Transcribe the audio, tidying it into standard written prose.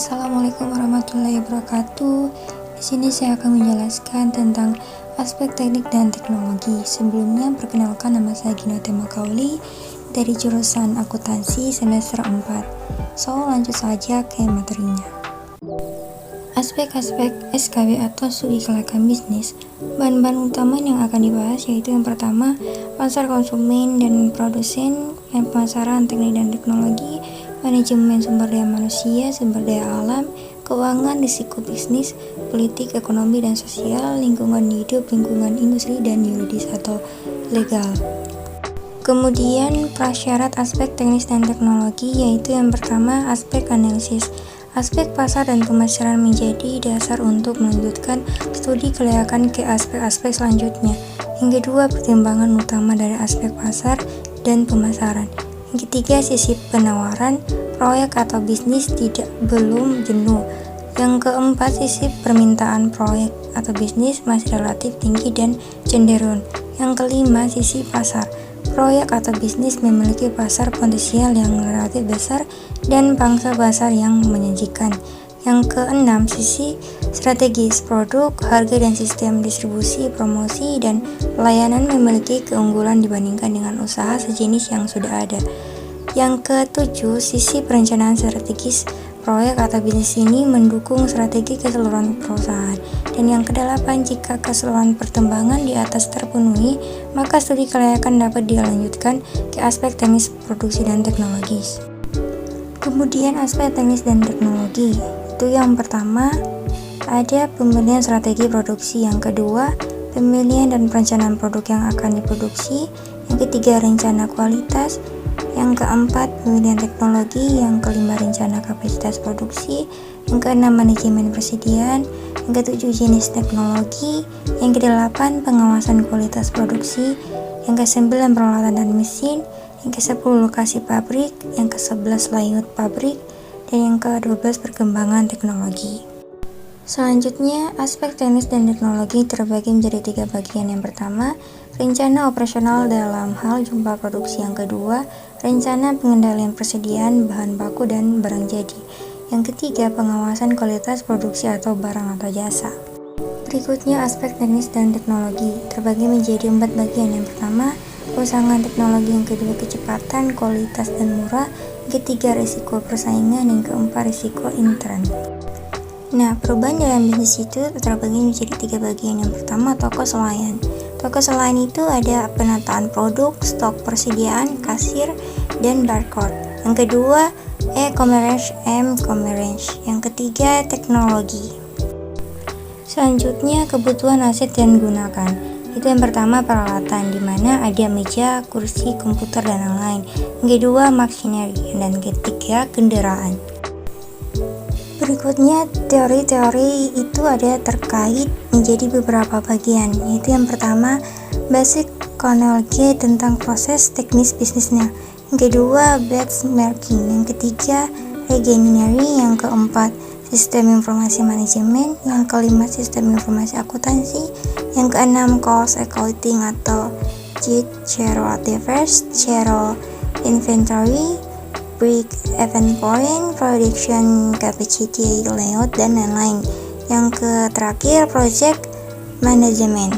Assalamualaikum warahmatullahi wabarakatuh. Di sini saya akan menjelaskan tentang aspek teknik dan teknologi. Sebelumnya, perkenalkan, nama saya Gina Makauli dari jurusan akuntansi semester 4. Lanjut saja ke materinya. Aspek-aspek SKB atau studi kelayakan bisnis. Bahan-bahan utama yang akan dibahas yaitu yang pertama, pasar konsumen dan produsen, pemasaran teknik dan teknologi, manajemen sumber daya manusia, sumber daya alam, keuangan, risiko bisnis, politik, ekonomi dan sosial, lingkungan hidup, lingkungan industri, dan yuridis atau legal. Kemudian prasyarat aspek teknis dan teknologi yaitu yang pertama, aspek analisis. Aspek pasar dan pemasaran menjadi dasar untuk melanjutkan studi kelayakan ke aspek-aspek selanjutnya. Yang kedua, pertimbangan utama dari aspek pasar dan pemasaran. Yang ketiga, sisi penawaran proyek atau bisnis belum jenuh. Yang keempat, sisi permintaan proyek atau bisnis masih relatif tinggi dan cenderung. Yang kelima, sisi pasar. Proyek atau bisnis memiliki pasar potensial yang relatif besar dan pangsa pasar yang menjanjikan. Yang keenam, sisi strategis. Produk, harga dan sistem distribusi, promosi, dan pelayanan memiliki keunggulan dibandingkan dengan usaha sejenis yang sudah ada. Yang ketujuh, sisi perencanaan strategis. Proyek atau bisnis ini mendukung strategi keseluruhan perusahaan. Dan yang kedelapan, jika keseluruhan pertimbangan di atas terpenuhi, maka studi kelayakan dapat dilanjutkan ke aspek teknis produksi dan teknologis. Kemudian aspek teknis dan teknologi. Itu yang pertama, ada pemilihan strategi produksi. Yang kedua, pemilihan dan perencanaan produk yang akan diproduksi. Yang ketiga, rencana kualitas. Yang keempat, pemilihan teknologi. Yang kelima, rencana kapasitas produksi. Yang keenam, manajemen persediaan. Yang ketujuh, jenis teknologi. Yang kedelapan, pengawasan kualitas produksi. Yang kesembilan, peralatan dan mesin. Yang kesepuluh, lokasi pabrik. Yang kesebelas, layout pabrik. Dan yang ke-12, perkembangan teknologi. Selanjutnya, aspek teknis dan teknologi terbagi menjadi 3 bagian. Yang pertama, rencana operasional dalam hal jumlah produksi. Yang kedua, rencana pengendalian persediaan bahan baku dan barang jadi. Yang ketiga, pengawasan kualitas produksi atau barang atau jasa. Berikutnya, aspek teknis dan teknologi terbagi menjadi 4 bagian. Yang pertama, usahaan teknologi. Yang kedua, kecepatan, kualitas, dan murah. Yang ketiga, risiko persaingan. Yang keempat, risiko intern. Nah, perubahan dalam bisnis itu terbagi menjadi 3 bagian. Yang pertama, toko selayan. Toko selayan itu ada penataan produk, stok persediaan, kasir, dan barcode. Yang kedua, e-commerce, m-commerce. Yang ketiga, teknologi. Selanjutnya, kebutuhan aset yang digunakan. Itu yang pertama, peralatan, di mana ada meja, kursi, komputer, dan lain-lain. Yang kedua, machinery. Dan ketiga, kendaraan. Berikutnya, teori-teori itu ada terkait menjadi beberapa bagian, yaitu yang pertama, basic knowledge tentang proses teknis bisnisnya. Yang kedua, benchmarking. Yang ketiga, engineering. Yang keempat, sistem informasi manajemen. Yang kelima, sistem informasi akuntansi. Yang keenam, cost accounting atau zero adverse, zero inventory, break even point, production capacity, layout, dan lain-lain. Yang terakhir, project management.